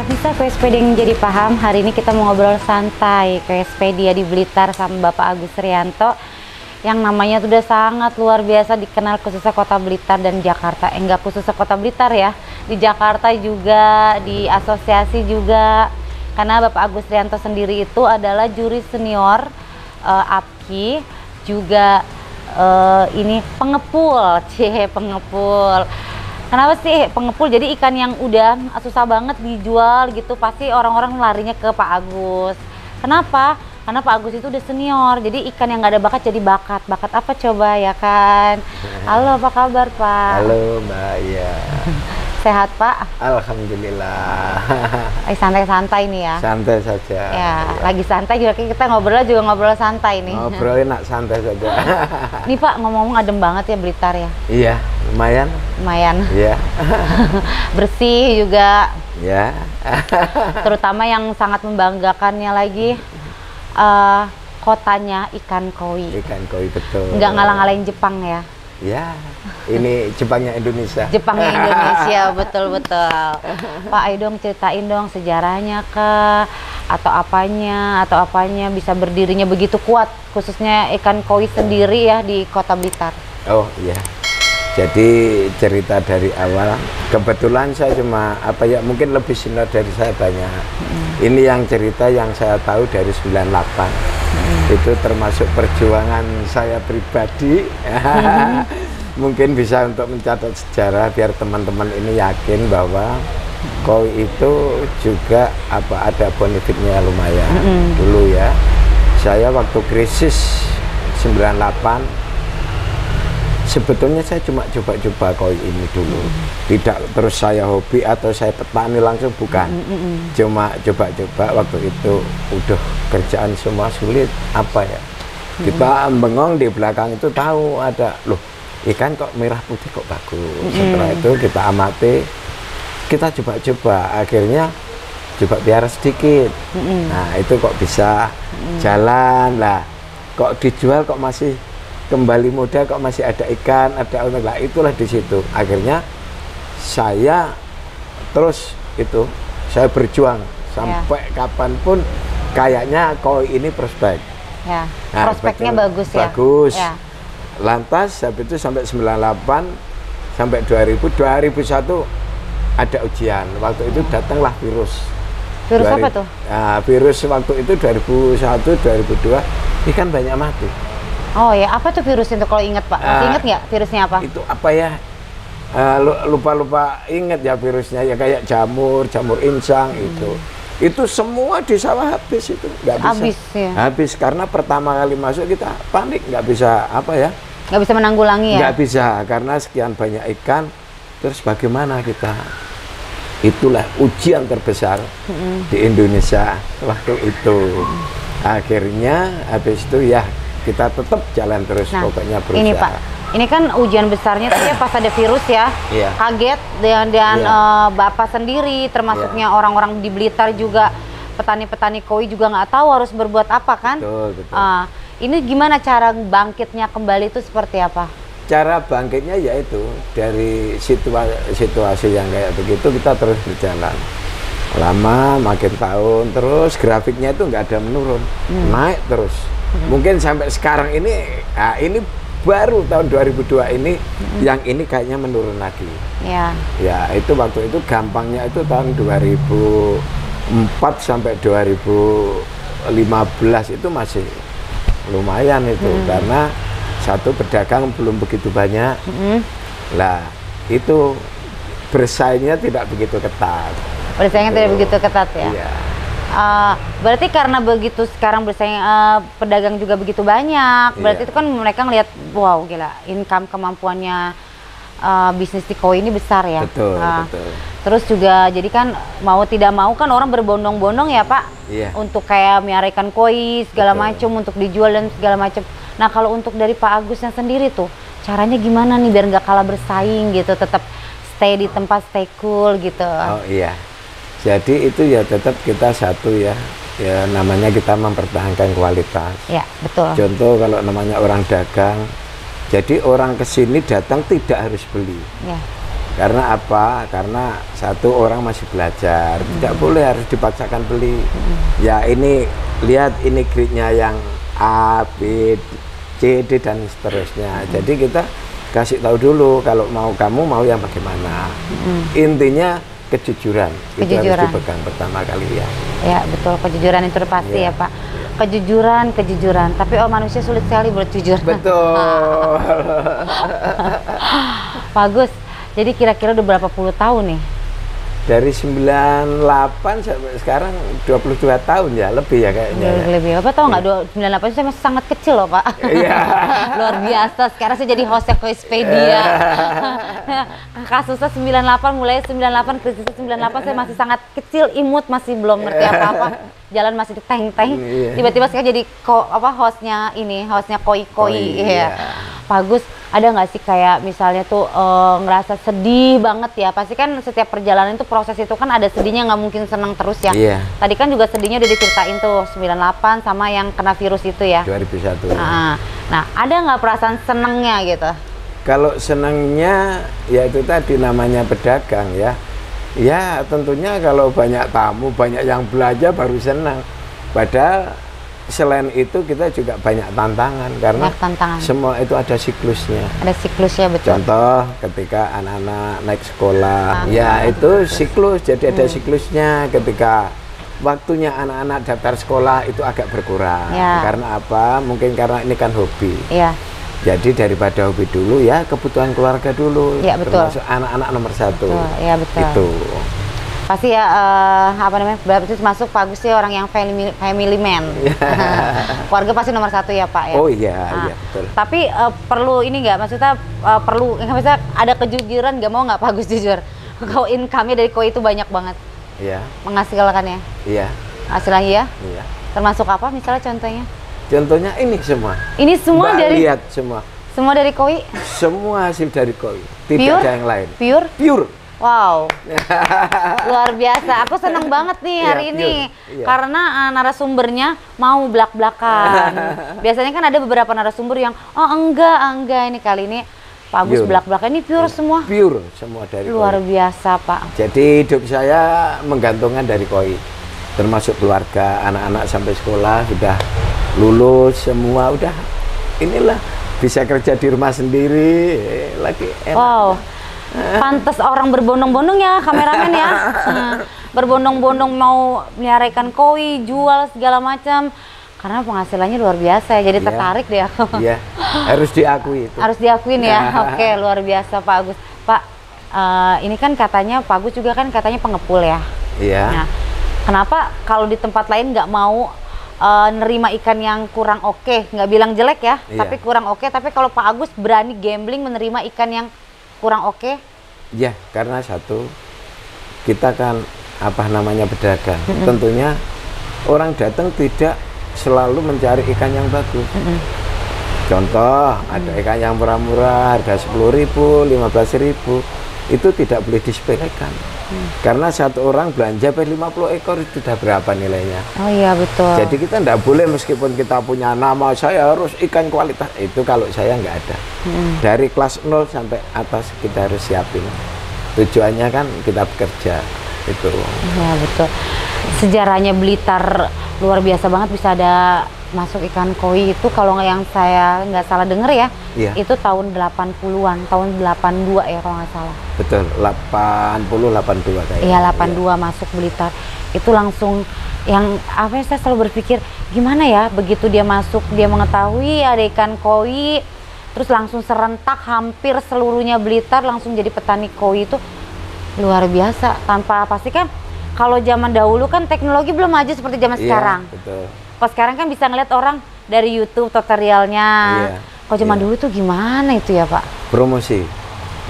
Bisa Koespedia yang jadi paham, hari ini kita mau ngobrol santai Koespedia di Blitar sama Bapak Agus Rianto yang namanya tuh udah sangat luar biasa dikenal khususnya Kota Blitar dan Jakarta. Enggak khususnya Kota Blitar ya, di Jakarta juga, di asosiasi juga. Karena Bapak Agus Rianto sendiri itu adalah juri senior APKI, juga ini pengepul, pengepul. Kenapa sih pengepul? Jadi ikan yang udah susah banget dijual gitu, pasti orang-orang larinya ke Pak Agus. Kenapa? Karena Pak Agus itu udah senior, jadi ikan yang nggak ada bakat jadi bakat. Bakat apa coba ya kan? Halo, apa kabar Pak? Halo Mbak, ya. Sehat Pak? Alhamdulillah. Santai-santai nih ya? Santai saja. Ya, lagi santai juga kita ngobrol santai nih. Ngobrol enak, santai saja. Nih Pak, ngomong-ngomong adem banget ya Blitar ya? Iya, lumayan. Lumayan. Iya. Bersih juga. Ya. Terutama yang sangat membanggakannya lagi, kotanya ikan koi. Ikan koi, betul. Nggak ngalah-ngalahin Jepang ya? Ya, ini Jepangnya Indonesia. Jepangnya Indonesia, betul-betul. Pak, ayo dong ceritain dong sejarahnya atau apanya bisa berdirinya begitu kuat, khususnya ikan koi sendiri ya di Kota Blitar. Oh iya. Jadi cerita dari awal, kebetulan saya cuma mungkin lebih senior dari saya banyak. Ini yang cerita yang saya tahu dari 98. Itu termasuk perjuangan saya pribadi. Mungkin bisa untuk mencatat sejarah biar teman-teman ini yakin bahwa koi itu juga ada benefitnya lumayan. Dulu ya, saya waktu krisis 98 sebetulnya saya cuma coba-coba koi ini dulu. Tidak terus saya hobi atau saya petani langsung, bukan. Cuma coba-coba. Waktu itu udah kerjaan semua sulit, kita bengong di belakang itu tahu ada, loh ikan kok merah putih kok bagus. Setelah itu kita amati, kita coba-coba, akhirnya coba biara sedikit. Nah itu kok bisa jalan lah, kok dijual kok masih kembali muda, kok masih ada ikan, ada lah, itulah di situ. Akhirnya saya terus saya berjuang sampai kapanpun kayaknya koi ini prospek. Ya. Nah, prospeknya bagus ya. Bagus. Ya. Lantas habis itu sampai 98 sampai 2001 ada ujian. Waktu itu datanglah virus. Virus apa tuh? Nah, virus waktu itu 2001 2002 ikan banyak mati. Oh ya, apa tuh virus itu kalau inget Pak? Masih inget nggak virusnya apa? Itu apa ya? Lupa inget ya virusnya, ya kayak jamur insang itu semua di sawah habis, itu nggak bisa. Habis ya? Habis karena pertama kali masuk kita panik, nggak bisa nggak bisa menanggulangi ya? Nggak bisa karena sekian banyak ikan. Terus bagaimana kita? Itulah ujian terbesar di Indonesia waktu itu. Akhirnya habis itu ya kita tetap jalan terus, pokoknya berusaha. Ini Pak, ini kan ujian besarnya tuh ya pas ada virus ya. Iya. Kaget dan Bapak sendiri, termasuknya orang-orang di Blitar juga, petani-petani koi juga nggak tahu harus berbuat apa kan? Betul. Ini gimana cara bangkitnya kembali itu seperti apa? Cara bangkitnya yaitu dari situasi yang kayak begitu kita terus berjalan. Lama makin tahun terus grafiknya itu nggak ada menurun, naik terus. Mungkin sampai sekarang ini baru tahun 2002 ini yang ini kayaknya menurun lagi. Ya itu waktu itu gampangnya itu tahun 2004 sampai 2015 itu masih lumayan itu karena satu pedagang belum begitu banyak. Lah itu bersaingnya tidak begitu ketat. Bersaingnya tidak begitu ketat ya? Iya. Berarti karena begitu sekarang bersaing, pedagang juga begitu banyak, berarti itu kan mereka ngelihat, wow gila, income kemampuannya bisnis di koi ini besar ya. Betul. Terus juga jadi kan mau tidak mau kan orang berbondong-bondong ya Pak, untuk kayak miara ikan koi segala macam untuk dijual dan segala macam. Nah kalau untuk dari Pak Agusnya sendiri tuh caranya gimana nih biar nggak kalah bersaing gitu, tetap stay di tempat, stay cool gitu? Oh iya. Jadi itu ya tetap kita satu ya namanya kita mempertahankan kualitas. Ya betul. Contoh kalau namanya orang dagang, jadi orang kesini datang tidak harus beli. Karena apa? Karena satu orang masih belajar, tidak boleh harus dipaksakan beli. Ya ini lihat ini grade-nya yang A, B, C, D dan seterusnya. Jadi kita kasih tahu dulu kalau kamu mau yang bagaimana. Intinya kejujuran. Itu harus dipegang pertama kali ya. Ya betul, kejujuran itu pasti ya Pak. Kejujuran. Tapi manusia sulit sekali berjujur. Betul. Pak Agus, jadi kira-kira udah berapa puluh tahun nih? Dari 98 sampai sekarang 22 tahun ya, lebih ya kayaknya. Lebih. Bapak tahu nggak, 98 saya masih sangat kecil loh Pak. Iya. Luar biasa, sekarang saya jadi hostnya Koispedia. Kasusnya 98, mulai 98, krisisnya 98, saya masih sangat kecil, imut, masih belum ngerti apa-apa. Jalan masih diteng-teng. Tiba-tiba sekarang jadi hostnya Koi. Ya. Pak Agus, ada nggak sih kayak misalnya tuh ngerasa sedih banget ya? Pasti kan setiap perjalanan itu proses itu kan ada sedihnya, nggak mungkin senang terus ya. Iya. Tadi kan juga sedihnya udah diceritain tuh 98 sama yang kena virus itu ya. 2001. Nah, ada nggak perasaan senengnya gitu? Kalau senengnya ya itu tadi namanya pedagang ya. Ya tentunya kalau banyak tamu, banyak yang belanja baru senang. Padahal selain itu kita juga banyak tantangan karena semua itu ada siklusnya. Ada siklusnya, betul. Contoh ketika anak-anak naik sekolah, ya itu siklus. Jadi ada siklusnya. Ketika waktunya anak-anak daftar sekolah itu agak berkurang. Karena apa? Mungkin karena ini kan hobi. Jadi daripada hobi dulu ya kebutuhan keluarga dulu. Ya, betul. Termasuk anak-anak nomor satu. Ya betul. Itu. Pasti ya berarti masuk Pak Agus sih orang yang family man. Keluarga pasti nomor satu ya Pak ya. Oh iya, betul. Tapi perlu ini nggak, maksudnya perlu misalnya ada kejujuran, nggak mau nggak Pak Agus jujur? Kalau income-nya dari Koi itu banyak banget. Iya. Menghasilkannya. Iya. Hasilnya ya? Iya. Termasuk apa misalnya contohnya? Contohnya ini semua. Ini semua Mbak dari lihat semua. Semua dari Koi? Semua hasil dari Koi. Tidak ada yang lain. Pure? Pure. Wow. Luar biasa. Aku seneng banget nih hari ini. Karena narasumbernya mau belak-belakan. Biasanya kan ada beberapa narasumber yang enggak ini kali ini Pak Agus belak-belakan. Ini pure semua. Pure semua dari luar Koi. Biasa Pak. Jadi hidup saya menggantungkan dari Koi. Termasuk keluarga, anak-anak sampai sekolah sudah lulus semua, udah inilah bisa kerja di rumah sendiri lagi enak. Wow, pantes orang berbondong-bondong ya kameramen ya. Berbondong-bondong mau melihara ikan Koi, jual segala macam karena penghasilannya luar biasa ya. Jadi tertarik deh aku. Iya, harus diakui itu. Harus diakuin ya. Oke, luar biasa Pak Agus. Pak, ini kan katanya Pak Agus juga kan katanya pengepul ya. Iya. Nah, kenapa kalau di tempat lain nggak mau nerima ikan yang kurang oke, nggak bilang jelek ya, tapi kurang oke. Tapi kalau Pak Agus berani gambling menerima ikan yang kurang oke? Ya, karena satu, kita kan pedagang. Tentunya orang datang tidak selalu mencari ikan yang bagus. Contoh, ada ikan yang murah-murah, harga 10.000, 15.000, itu tidak boleh disepelekan. Karena satu orang belanja 50 ekor itu sudah berapa nilainya? Oh iya betul. Jadi kita tidak boleh meskipun kita punya nama saya harus ikan kualitas, itu kalau saya nggak ada. Dari kelas 0 sampai atas kita harus siapin. Tujuannya kan kita bekerja itu. Iya betul. Sejarahnya Blitar luar biasa banget, bisa ada masuk ikan Koi itu kalau yang saya nggak salah denger ya, itu tahun 80-an, tahun 82 ya kalau nggak salah. Betul, 82 kayaknya. Iya 82 masuk Blitar. Itu langsung yang saya selalu berpikir gimana ya, begitu dia masuk dia mengetahui ada ikan Koi, terus langsung serentak hampir seluruhnya Blitar langsung jadi petani Koi, itu luar biasa. Tanpa pasti kan kalau zaman dahulu kan teknologi belum maju seperti zaman sekarang. Betul. Kalau sekarang kan bisa ngeliat orang dari YouTube tutorialnya. Kalau zaman dulu tuh gimana itu ya Pak? Promosi.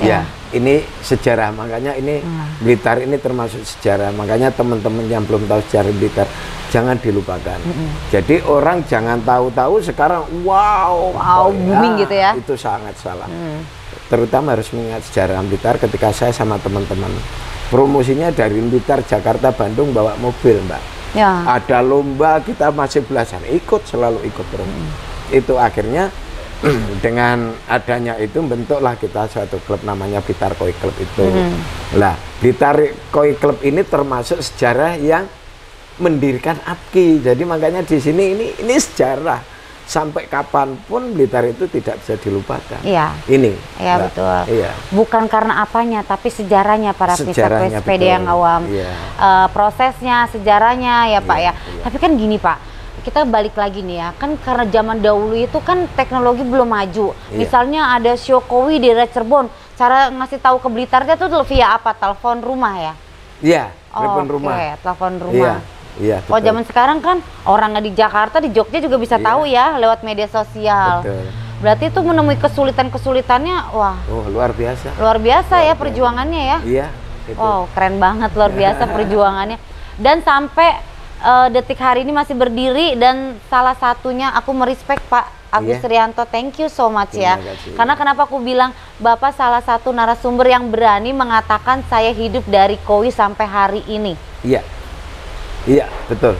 Ya, ini sejarah, makanya ini Blitar ini termasuk sejarah. Makanya teman-teman yang belum tahu sejarah Blitar jangan dilupakan. Jadi orang jangan tahu-tahu sekarang wow booming gitu ya. Itu sangat salah. Terutama harus mengingat sejarah Blitar. Ketika saya sama teman-teman promosinya dari Blitar, Jakarta, Bandung bawa mobil Mbak. Ada lomba kita masih belasan selalu ikut terus. Itu akhirnya dengan adanya itu bentuklah kita suatu klub namanya Blitar Koi Club itu. Lah, Blitar Koi Club ini termasuk sejarah yang mendirikan APKI. Jadi makanya di sini ini sejarah. Sampai kapanpun Blitar itu tidak bisa dilupakan. Iya. Ini. Iya, betul. Iya. Bukan karena apanya, tapi sejarahnya para pemirsa SPD yang awam. Iya. Prosesnya, sejarahnya ya Pak ya. Iya. Tapi kan gini Pak, kita balik lagi nih ya, kan karena zaman dahulu itu kan teknologi belum maju. Iya. Misalnya ada show kowi di Cirebon, cara ngasih tahu ke Blitarnya tuh via apa? Telepon rumah ya? Iya, telepon rumah. Oke, telepon rumah. Iya, kalau zaman sekarang kan orang di Jakarta, di Jogja juga bisa tahu ya lewat media sosial. Betul. Berarti itu menemui kesulitan-kesulitannya, wah. Luar biasa. Luar biasa ya perjuangannya ya. Iya. Itu. Wow, keren banget, luar biasa perjuangannya. Dan sampai detik hari ini masih berdiri, dan salah satunya aku merespek Pak Agus Rianto, thank you so much ya. Karena kenapa aku bilang Bapak salah satu narasumber yang berani mengatakan saya hidup dari koi sampai hari ini. Iya. Iya, betul.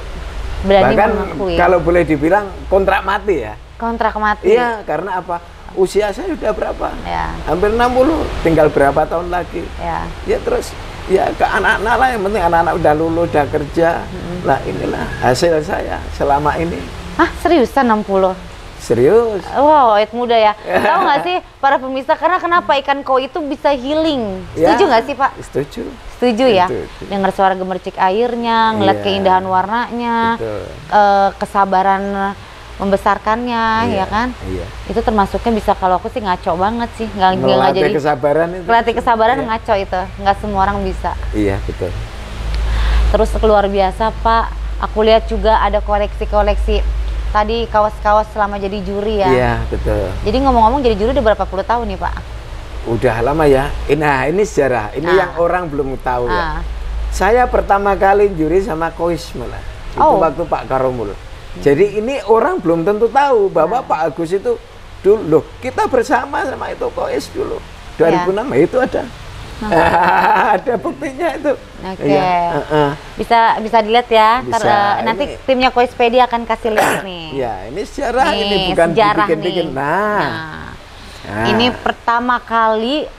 Berani bahkan mengakui. Kalau boleh dibilang kontrak mati ya. Kontrak mati. Iya, karena apa? Usia saya sudah berapa? Ya. Hampir 60, tinggal berapa tahun lagi. Ya. Ya terus ya ke anak-anak lah, yang penting anak-anak udah lulus, udah kerja. Lah inilah hasil saya selama ini. Hah, seriusan 60? Serius. Wow, awet muda ya. Tahu nggak sih para pemirsa, karena kenapa ikan koi itu bisa healing? Setuju nggak sih Pak? Setuju. Setuju ya? Dengar suara gemercik airnya, ngeliat keindahan warnanya, kesabaran membesarkannya, ya kan? Iya. Itu termasuknya bisa, kalau aku sih ngaco banget sih, nggak jadi kesabaran itu. Pelatih kesabaran ngaco itu, nggak semua orang bisa. Iya, betul. Terus luar biasa Pak, aku lihat juga ada koleksi-koleksi tadi, kaos-kaos selama jadi juri ya. Iya, betul. Jadi ngomong-ngomong, jadi juri udah berapa puluh tahun nih Pak? Udah lama ya. Nah, ini sejarah. Ini yang orang belum tahu ya. Saya pertama kali juri sama Kois malah. Itu waktu Pak Karomul. Jadi ini orang belum tentu tahu bahwa Pak Agus itu dulu, loh, kita bersama sama itu Kois dulu. 2006 itu ada. Ada buktinya itu. Oke. Bisa dilihat ya. Nanti timnya Kois PD akan kasih lihat nih. Ya, ini sejarah, ini bukan dibikin-bikin. Ini pertama kali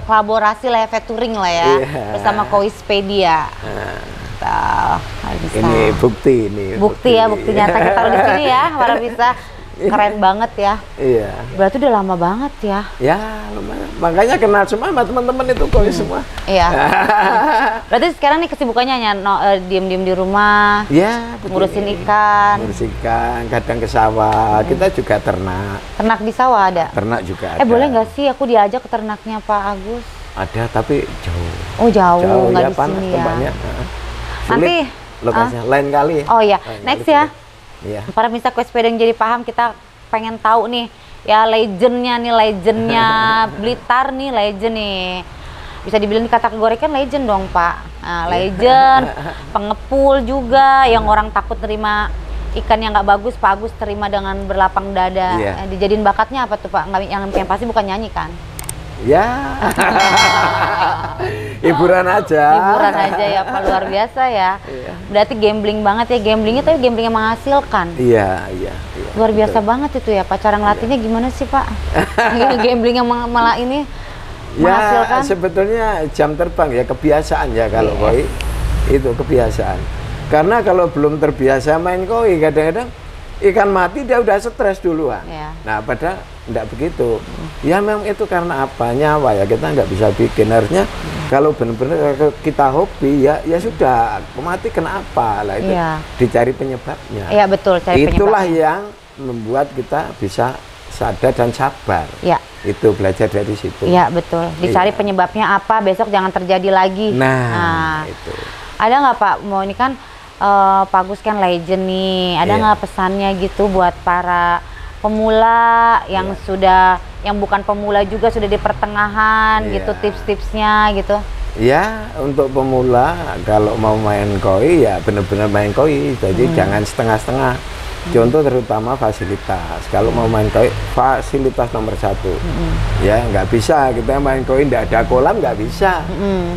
kolaborasi live touring lah ya, bersama Koispedia. Ini bukti, bukti ya, bukti nyata. Kita taruh di sini ya, para bisa. Keren banget ya. Iya. Berarti udah lama banget ya. Ya, lumayan. Makanya kenal semua sama teman-teman itu Kois semua. Iya. Berarti sekarang nih kesibukannya hanya diem-diem di rumah. Iya, ngurusin ikan. Ngurusin ikan, kadang ke sawah. Kita juga ternak. Ternak di sawah ada? Ternak juga ada. Boleh nggak sih aku diajak ke ternaknya Pak Agus? Ada, tapi jauh. Oh, jauh. Nggak ya, di sini ya. Tempatnya. Nanti lokasinya lain kali. Oh iya, next ya. Iya. Para pemirsa Koispedia yang jadi paham, kita pengen tahu nih ya legendnya Blitar nih, legend nih. Bisa dibilang dikategorikan legend dong Pak. Nah, legend, pengepul juga, yang orang takut terima ikan yang nggak bagus, Pak Agus terima dengan berlapang dada. Dijadiin bakatnya apa tuh Pak? Yang pasti bukan nyanyi kan? Ya, hiburan aja. Hiburan aja ya Pak, luar biasa ya. Berarti gambling banget ya, gamblingnya tapi gambling yang menghasilkan. Iya. Luar biasa banget itu ya Pak. Cara ngelatihnya gimana sih Pak? Gambling yang malah ini menghasilkan. Ya sebetulnya jam terbang ya, kebiasaan ya kalau koi itu kebiasaan. Karena kalau belum terbiasa main koi, kadang-kadang ikan mati dia udah stres duluan. Nah, padahal enggak begitu. Ya memang itu karena apa? Nyawa ya, kita nggak bisa bikin. Harusnya kalau benar-benar kita hobi ya sudah, mati kenapa lah itu dicari penyebabnya. Iya betul, cari penyebabnya. Itulah yang membuat kita bisa sadar dan sabar. Itu belajar dari situ. Iya betul, dicari penyebabnya apa, besok jangan terjadi lagi. Nah itu. Ada nggak Pak, mau ini kan Pak Agus kan legend nih, ada nggak pesannya gitu buat para pemula yang yang bukan pemula juga, sudah di pertengahan gitu, tips-tipsnya gitu? Ya, untuk pemula kalau mau main koi ya benar-benar main koi, jadi jangan setengah-setengah. Contoh terutama fasilitas, kalau mau main koi fasilitas nomor 1. Ya nggak bisa kita main koi nggak ada kolam, nggak bisa.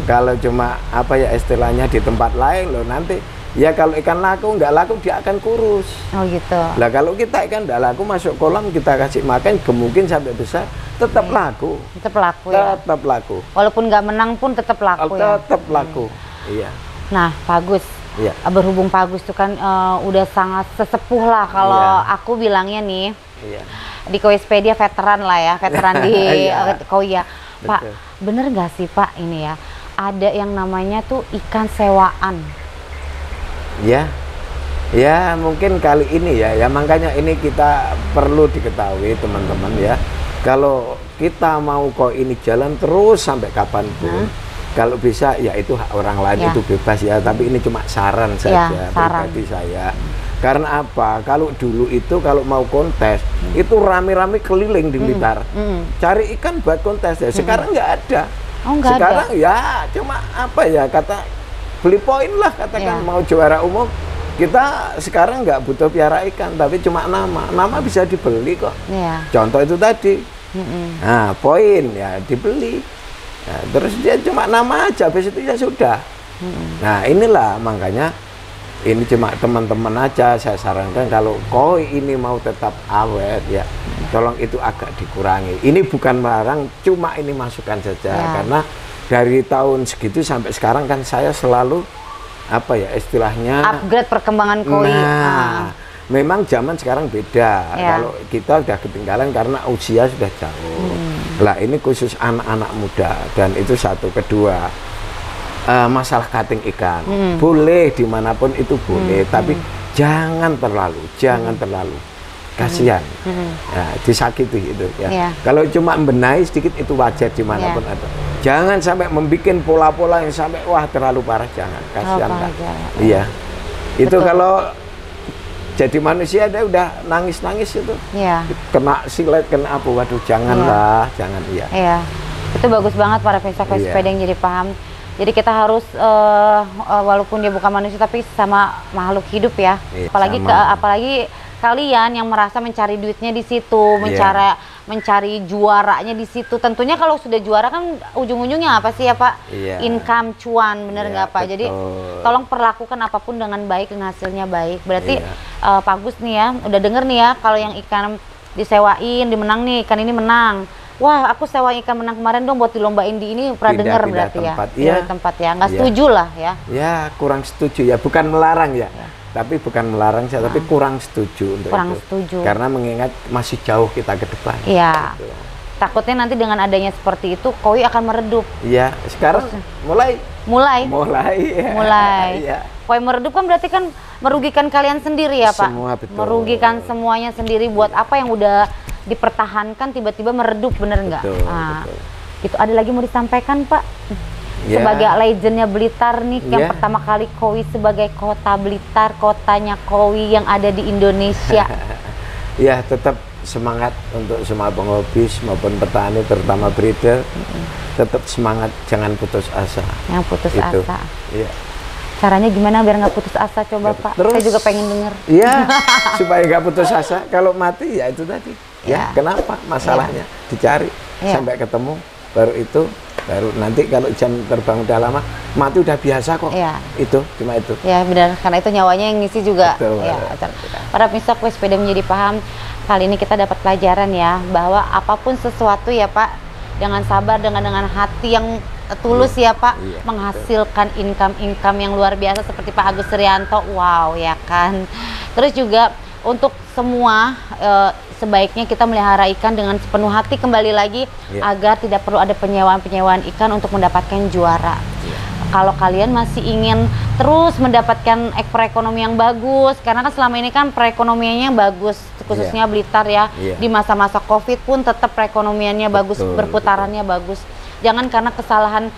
Kalau cuma apa ya istilahnya di tempat lain loh, nanti Ya kalau ikan laku nggak laku dia akan kurus. Oh gitu. Lah kalau kita ikan nggak laku masuk kolam kita kasih makan gemungkin sampai besar tetap laku. Tetap laku ya. Tetap laku. Walaupun nggak menang pun tetap laku ya. Tetap laku. Iya. Nah, Pak Agus. Iya. Berhubung Pak Agus tuh kan udah sangat sesepuh lah kalau aku bilangnya nih. Iya. Di Koispedia veteran lah ya, veteran di Koi ya. Pak, Betul. bener nggak sih Pak ini ya? Ada yang namanya tuh ikan sewaan. Ya, ya mungkin kali ini ya makanya ini kita perlu diketahui teman-teman ya. Kalau kita mau kok ini jalan terus sampai kapanpun, kalau bisa ya itu hak orang lain, itu bebas ya. Tapi ini cuma saran saja pribadi saya. Karena apa? Kalau dulu itu kalau mau kontes itu rame-rame keliling di Blitar, cari ikan buat kontes ya. Sekarang nggak ada. Oh, nggak sekarang ada. Ya cuma apa ya kata. Beli poin lah katakan mau juara umum, kita sekarang nggak butuh piara ikan tapi cuma nama bisa dibeli kok. Contoh itu tadi, nah poin ya dibeli, nah, terus dia cuma nama aja, habis itu ya sudah. Nah inilah makanya ini cuma teman-teman aja saya sarankan kalau koi ini mau tetap awet ya, tolong itu agak dikurangi. Ini bukan melarang, cuma ini masukan saja karena dari tahun segitu sampai sekarang kan saya selalu apa ya istilahnya upgrade perkembangan koi. Memang zaman sekarang beda. Kalau kita sudah ketinggalan karena usia sudah jauh. Lah ini khusus anak-anak muda dan itu satu. Kedua masalah cutting ikan boleh dimanapun itu boleh, tapi jangan terlalu. Kasihan, disakiti itu ya. Kalau cuma benahi sedikit itu wajar dimanapun ada. Jangan sampai membuat pola-pola yang sampai wah terlalu parah, jangan. Kasihan kan. Iya. Itu kalau jadi manusia dia udah nangis-nangis itu. Kena silet, kena apa, waduh janganlah, jangan Iya. Itu bagus banget para pemirsa Koispedia yang jadi paham. Jadi kita harus walaupun dia bukan manusia tapi sama makhluk hidup ya. Apalagi kalian yang merasa mencari duitnya di situ, mencari juaranya di situ. Tentunya kalau sudah juara kan ujung-ujungnya apa sih ya Pak? Income, cuan, bener nggak Pak? Jadi tolong perlakukan apapun dengan baik dan hasilnya baik. Berarti Pak Agus nih ya, udah denger nih ya kalau yang ikan disewain, dimenang nih, ikan ini menang. Wah, aku sewa ikan menang kemarin dong buat dilombain di ini, pernah denger berarti tempat, ya? Pindah tempat ya, nggak setuju lah ya? Ya, kurang setuju ya, bukan melarang ya. Tapi bukan melarang saya, tapi kurang setuju untuk itu. Karena mengingat masih jauh kita ke depan. Iya. Gitu. Takutnya nanti dengan adanya seperti itu, koi akan meredup. Iya, sekarang mulai. Ya. Koi meredup kan berarti kan merugikan kalian sendiri ya Pak? Semua betul. Merugikan semuanya sendiri. Buat apa yang udah dipertahankan tiba-tiba meredup, bener nggak? Betul. Itu ada lagi mau disampaikan Pak? Sebagai legendnya Blitar nih, yang pertama kali koi sebagai kota Blitar, kotanya koi yang ada di Indonesia. Ya, tetap semangat untuk semua penghobi maupun petani, terutama breeder. Tetap semangat, jangan putus asa. Yang putus asa. Iya. Caranya gimana biar nggak putus asa coba Pak? Terus, saya juga pengen denger. Iya, supaya nggak putus asa. Kalau mati ya itu tadi. Ya, kenapa masalahnya? Dicari sampai ketemu, baru nanti kalau jam terbang udah lama, mati udah biasa kok. Itu cuma itu. Ya benar, karena itu nyawanya yang ngisi juga. Betul, para pemirsa Koispedia menjadi paham. Kali ini kita dapat pelajaran ya bahwa apapun sesuatu ya Pak, dengan sabar, dengan hati yang tulus ya Pak, menghasilkan income yang luar biasa seperti Pak Agus Rianto. Wow ya kan. Terus juga untuk semua sebaiknya kita melihara ikan dengan sepenuh hati kembali lagi agar tidak perlu ada penyewaan ikan untuk mendapatkan juara. Kalau kalian masih ingin terus mendapatkan perekonomian yang bagus, karena kan selama ini kan perekonomiannya bagus, khususnya Blitar ya, di masa-masa Covid pun tetap perekonomiannya bagus, berputarannya bagus. Jangan karena kesalahan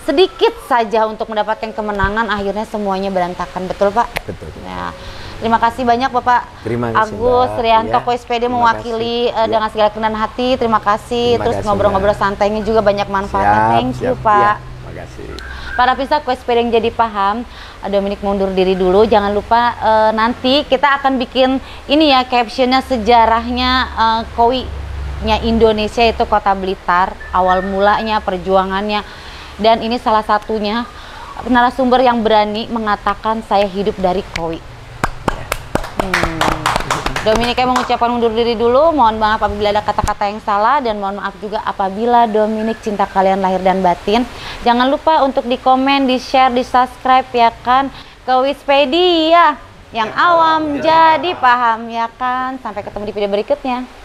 sedikit saja untuk mendapatkan kemenangan akhirnya semuanya berantakan, betul Pak? Betul. Ya. Terima kasih banyak Bapak Agus Rianto Koispedia mewakili dengan segala kerendahan hati. Terima kasih. Terus ngobrol-ngobrol santainya juga banyak manfaatnya. Thank you Pak. Terima kasih. Para pemirsa Koispedia yang jadi paham, Dominic mundur diri dulu. Jangan lupa nanti kita akan bikin ini ya captionnya sejarahnya koi-nya Indonesia itu Kota Blitar, awal mulanya, perjuangannya, dan ini salah satunya narasumber yang berani mengatakan saya hidup dari Kowi. Dominika mengucapkan undur diri dulu. Mohon maaf apabila ada kata-kata yang salah, dan mohon maaf juga apabila Dominik cinta kalian lahir dan batin. Jangan lupa untuk di komen, di share, di subscribe ya kan. Kowispedia yang awam jadi paham ya kan. Sampai ketemu di video berikutnya.